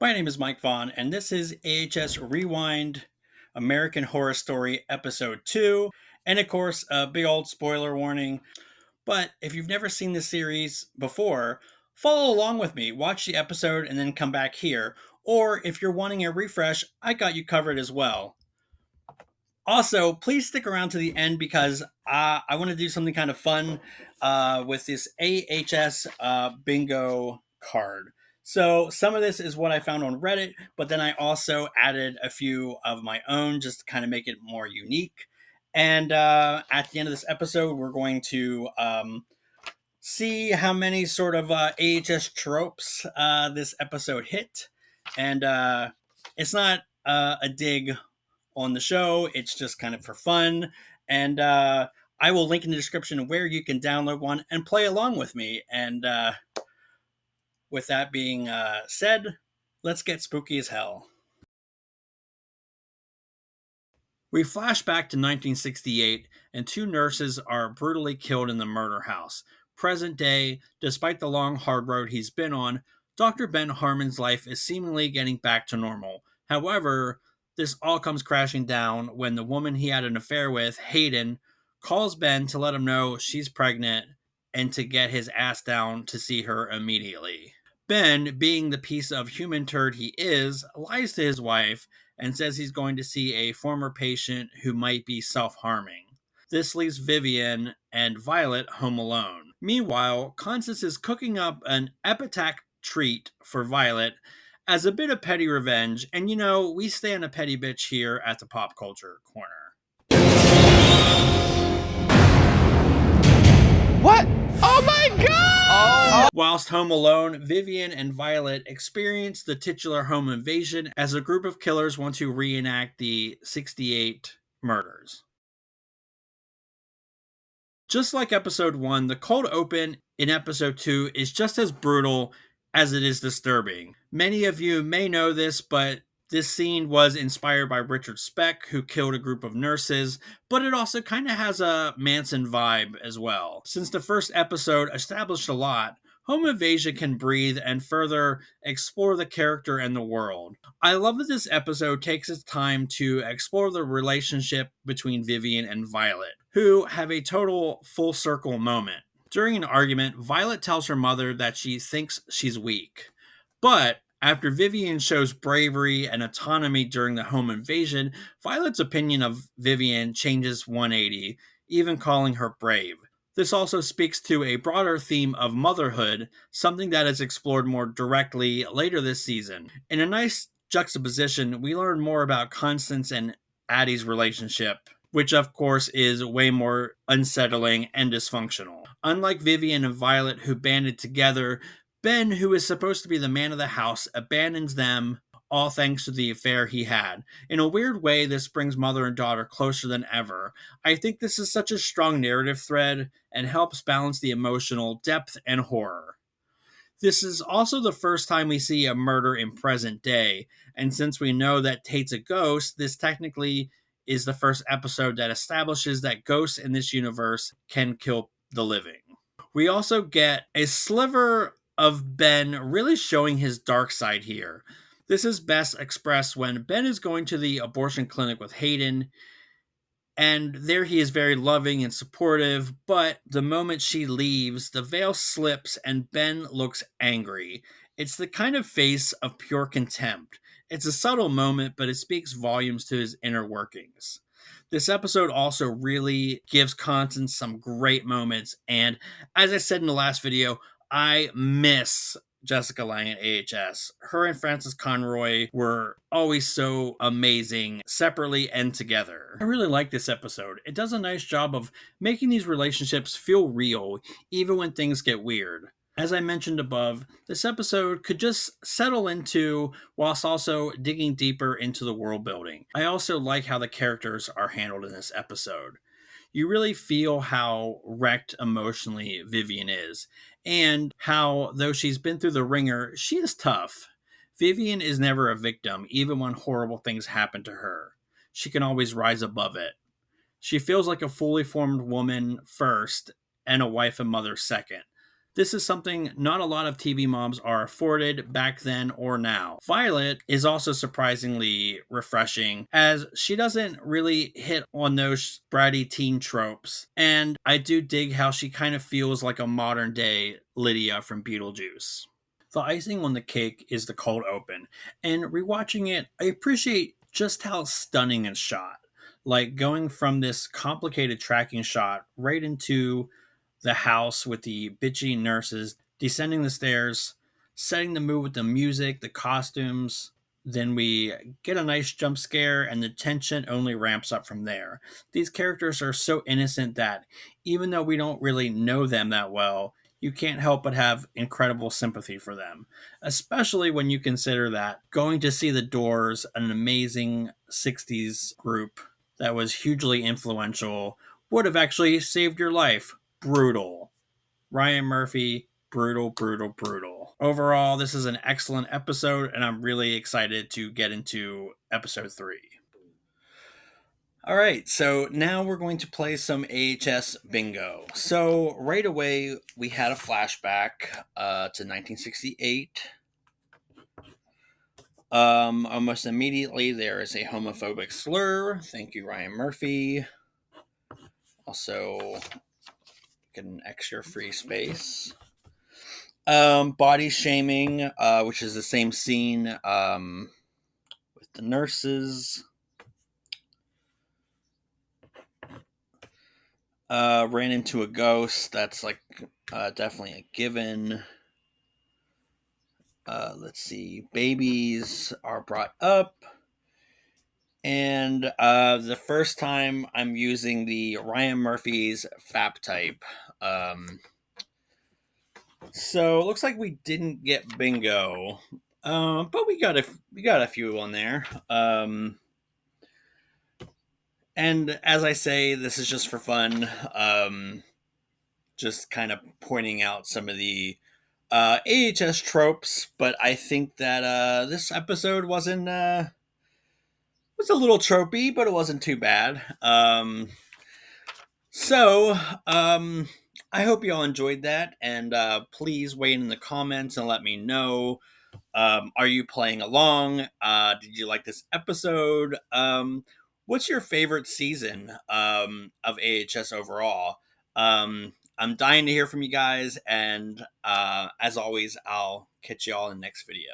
My name is Mike Vaughn, and this is AHS Rewind American Horror Story Episode 2. And of course, a big old spoiler warning. But if you've never seen this series before, follow along with me. Watch the episode and then come back here. Or if you're wanting a refresh, I got you covered as well. Also, please stick around to the end because I want to do something kind of fun with this AHS Bingo card. So, some of this is what I found on Reddit, but then I also added a few of my own just to kind of make it more unique. And at the end of this episode, we're going to see how many sort of AHS tropes this episode hit. And it's not a dig on the show. It's just kind of for fun. And I will link in the description where you can download one and play along with me. And with that being said, let's get spooky as hell. We flash back to 1968, and two nurses are brutally killed in the murder house. Present day, despite the long, hard road he's been on, Dr. Ben Harmon's life is seemingly getting back to normal. However, this all comes crashing down when the woman he had an affair with, Hayden, calls Ben to let him know she's pregnant and to get his ass down to see her immediately. Ben, being the piece of human turd he is, lies to his wife and says he's going to see a former patient who might be self harming. This leaves Vivian and Violet home alone. Meanwhile, Constance is cooking up an epitaph treat for Violet as a bit of petty revenge, and you know, we stand a petty bitch here at the Pop Culture Corner. What? Oh my god! Whilst home alone, Vivian and Violet experience the titular home invasion as a group of killers want to reenact the 68 murders. Just like episode 1, the cold open in episode 2 is just as brutal as it is disturbing. Many of you may know this, but this scene was inspired by Richard Speck, who killed a group of nurses, but it also kind of has a Manson vibe as well. Since the first episode established a lot, Home Invasion can breathe and further explore the character and the world. I love that this episode takes its time to explore the relationship between Vivian and Violet, who have a total full circle moment. During an argument, Violet tells her mother that she thinks she's weak. But after Vivian shows bravery and autonomy during the home invasion, Violet's opinion of Vivian changes 180, even calling her brave. This also speaks to a broader theme of motherhood, something that is explored more directly later this season. In a nice juxtaposition, we learn more about Constance and Addie's relationship, which of course is way more unsettling and dysfunctional. Unlike Vivian and Violet, who banded together, Ben, who is supposed to be the man of the house, abandons them, all thanks to the affair he had. In a weird way, this brings mother and daughter closer than ever. I think this is such a strong narrative thread and helps balance the emotional depth and horror. This is also the first time we see a murder in present day, and since we know that Tate's a ghost, this technically is the first episode that establishes that ghosts in this universe can kill the living. We also get a sliver of Ben really showing his dark side here. This is best expressed when Ben is going to the abortion clinic with Hayden, and there he is very loving and supportive, but the moment she leaves, the veil slips and Ben looks angry. It's the kind of face of pure contempt. It's a subtle moment, but it speaks volumes to his inner workings. This episode also really gives Constance some great moments, and as I said in the last video, I miss Jessica Lange at AHS. Her and Frances Conroy were always so amazing, separately and together. I really like this episode. It does a nice job of making these relationships feel real, even when things get weird. As I mentioned above, this episode could just settle into whilst also digging deeper into the world building. I also like how the characters are handled in this episode. You really feel how wrecked emotionally Vivian is, and how, though she's been through the ringer, she is tough. Vivian is never a victim, even when horrible things happen to her. She can always rise above it. She feels like a fully formed woman first, and a wife and mother second. This is something not a lot of TV moms are afforded back then or now. Violet is also surprisingly refreshing, as she doesn't really hit on those bratty teen tropes, and I do dig how she kind of feels like a modern day Lydia from Beetlejuice. The icing on the cake is the cold open, and rewatching it, I appreciate just how stunning it's shot. Like going from this complicated tracking shot right into the house with the bitchy nurses descending the stairs, setting the mood with the music, the costumes. Then we get a nice jump scare, and the tension only ramps up from there. These characters are so innocent that even though we don't really know them that well, you can't help but have incredible sympathy for them, especially when you consider that going to see The Doors, an amazing 60s group that was hugely influential, would have actually saved your life. Brutal. Ryan Murphy, brutal, brutal, brutal. Overall, this is an excellent episode, and I'm really excited to get into episode 3. All right, so now we're going to play some AHS Bingo. So right away, we had a flashback to 1968. Almost immediately, there is a homophobic slur. Thank you, Ryan Murphy. Also, get an extra free space. Body shaming, which is the same scene with the nurses. Ran into a ghost. That's like definitely a given. Let's see. Babies are brought up. And the first time I'm using the Ryan Murphy's FAP type. So it looks like we didn't get bingo. But we got a few on there. And as I say, this is just for fun. Just kind of pointing out some of the AHS tropes, but I think that this episode was a little tropey, but it wasn't too bad. So I hope you all enjoyed that, and please weigh in the comments and let me know. Are you playing along? Did you like this episode? What's your favorite season of AHS overall? I'm dying to hear from you guys, and as always, I'll catch you all in the next video.